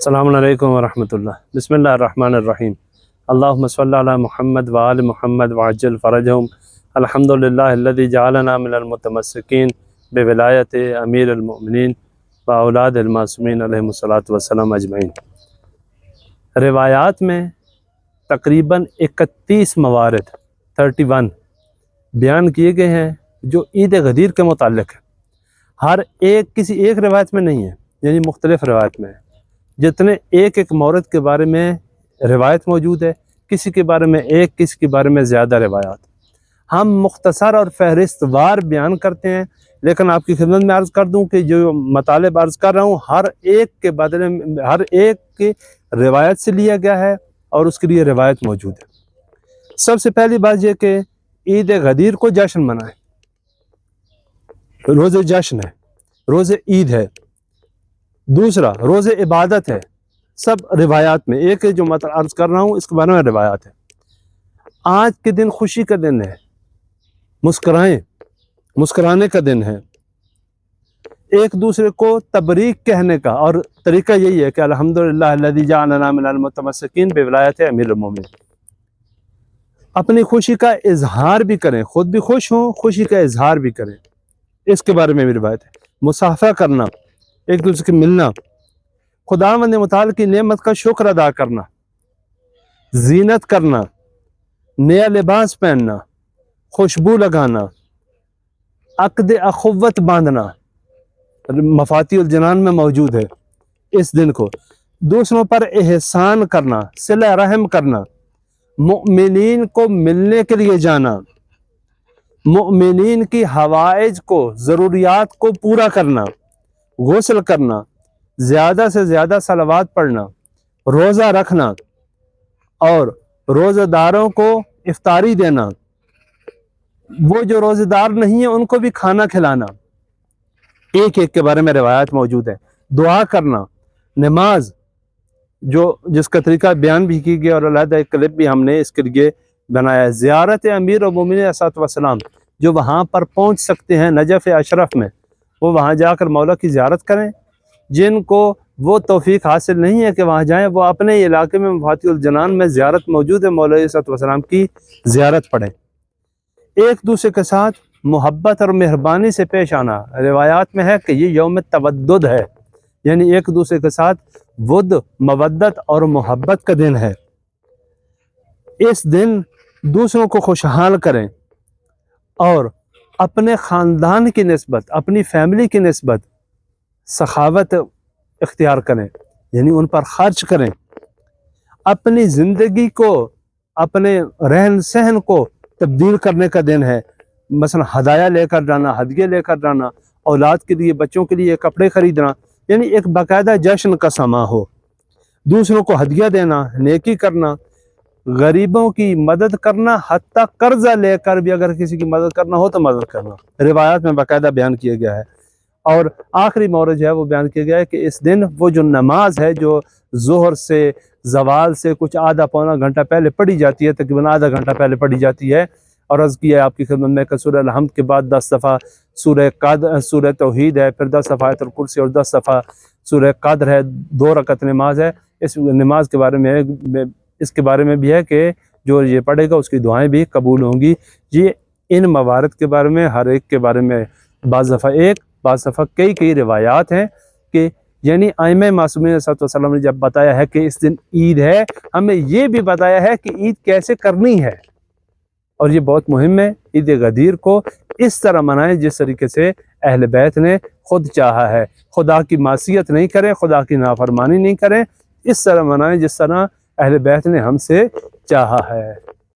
السلام علیکم ورحمۃ اللہ۔ بسم اللہ الرحمن الرحیم۔ اللہم صلی علی محمد وآل محمد وعجل فرجہم۔ الحمدللہ الذی جعلنا من المتمسکین بولایت امیر المؤمنین واولاد المعصومین علیہم الصلاۃ والسلام اجمعین۔ روایات میں تقریباً 31 موارد 31 بیان کیے گئے ہیں جو عید غدیر کے متعلق ہے۔ ہر ایک کسی ایک روایت میں نہیں ہے، یعنی مختلف روایت میں ہے۔ جتنے ایک مورد کے بارے میں روایت موجود ہے، کسی کے بارے میں ایک، کسی کے بارے میں زیادہ روایات۔ ہم مختصر اور فہرست وار بیان کرتے ہیں، لیکن آپ کی خدمت میں عرض کر دوں کہ جو مطالب عرض کر رہا ہوں ہر ایک کے بدلے میں ہر ایک کی روایت سے لیا گیا ہے اور اس کے لیے روایت موجود ہے۔ سب سے پہلی بات یہ کہ عید غدیر کو جشن منائیں، روز جشن ہے، روز عید ہے۔ دوسرا روز عبادت ہے۔ سب روایات میں ایک جو عرض کر رہا ہوں اس کے بارے میں روایات ہے۔ آج کے دن خوشی کا دن ہے، مسکرانے کا دن ہے، ایک دوسرے کو تبریک کہنے کا، اور طریقہ یہی ہے کہ الحمدللہ الذی جعلنا من المتمسکین بولایت امیر المؤمنین۔ اپنی خوشی کا اظہار بھی کریں، خود بھی خوش ہوں، خوشی کا اظہار بھی کریں، اس کے بارے میں بھی روایت ہے۔ مصافحہ کرنا، ایک دوسرے سے ملنا، خداوند متعال کی نعمت کا شکر ادا کرنا، زینت کرنا، نیا لباس پہننا، خوشبو لگانا، عقد اخوت باندھنا مفاتیح الجنان میں موجود ہے اس دن کو۔ دوسروں پر احسان کرنا، صلہ رحم کرنا، مؤمنین کو ملنے کے لیے جانا، مؤمنین کی حوائج کو، ضروریات کو پورا کرنا، غسل کرنا، زیادہ سے زیادہ صلوات پڑھنا، روزہ رکھنا اور روزہ داروں کو افطاری دینا، وہ جو روزہ دار نہیں ہیں ان کو بھی کھانا کھلانا۔ ایک کے بارے میں روایات موجود ہے۔ دعا کرنا، نماز جس کا طریقہ بیان بھی کی گیا اور علیحدہ ایک کلپ بھی ہم نے اس کے لیے بنایا ہے۔ زیارت امیر المؤمنین علیہ الصلوۃ والسلام، جو وہاں پر پہنچ سکتے ہیں نجف اشرف میں، وہ وہاں جا کر مولا کی زیارت کریں۔ جن کو وہ توفیق حاصل نہیں ہے کہ وہاں جائیں، وہ اپنے علاقے میں مفاتیح الجنان میں زیارت موجود ہے، مولا علیہ الصلوۃ والسلام کی زیارت پڑھیں۔ ایک دوسرے کے ساتھ محبت اور مہربانی سے پیش آنا، روایات میں ہے کہ یہ یوم تودد ہے، یعنی ایک دوسرے کے ساتھ ود، مودت اور محبت کا دن ہے۔ اس دن دوسروں کو خوشحال کریں اور اپنے خاندان کی نسبت، اپنی فیملی کی نسبت سخاوت اختیار کریں، یعنی ان پر خرچ کریں۔ اپنی زندگی کو، اپنے رہن سہن کو تبدیل کرنے کا دن ہے، مثلا ہدایہ لے کر جانا، ہدیے لے کر جانا، اولاد کے لیے، بچوں کے لیے کپڑے خریدنا، یعنی ایک باقاعدہ جشن کا سما ہو۔ دوسروں کو ہدیہ دینا، نیکی کرنا، غریبوں کی مدد کرنا، حتیٰ قرضہ لے کر بھی اگر کسی کی مدد کرنا ہو تو مدد کرنا، روایات میں باقاعدہ بیان کیا گیا ہے۔ اور آخری مورد جو ہے وہ بیان کیا گیا ہے کہ اس دن وہ جو نماز ہے جو ظہر سے، زوال سے کچھ آدھا پونا گھنٹہ پہلے پڑھی جاتی ہے، تقریباً آدھا گھنٹہ پہلے پڑھی جاتی ہے، اور عرض کیا ہے آپ کی خدمت میں کہ سورہ الحمد کے بعد 10 دفعہ سورہ توحید ہے، پھر 10 دفعہ آیت الکرسی اور 10 دفعہ سورہ قدر ہے، 2 رکعت نماز ہے۔ اس نماز کے بارے میں اس کے بارے میں بھی ہے کہ جو یہ پڑھے گا اس کی دعائیں بھی قبول ہوں گی۔ یہ ان موارد کے بارے میں ہر ایک کے بارے میں بعض دفعہ بعض دفعہ کئی روایات ہیں کہ یعنی ائمہ معصومین صلی اللہ علیہ وسلم نے جب بتایا ہے کہ اس دن عید ہے، ہمیں یہ بھی بتایا ہے کہ عید کیسے کرنی ہے، اور یہ بہت مہم ہے۔ عید غدیر کو اس طرح منائیں جس طریقے سے اہل بیت نے خود چاہا ہے، خدا کی معصیت نہیں کریں، خدا کی نافرمانی نہیں کریں، اس طرح منائیں جس طرح اہل بیت نے ہم سے چاہا ہے۔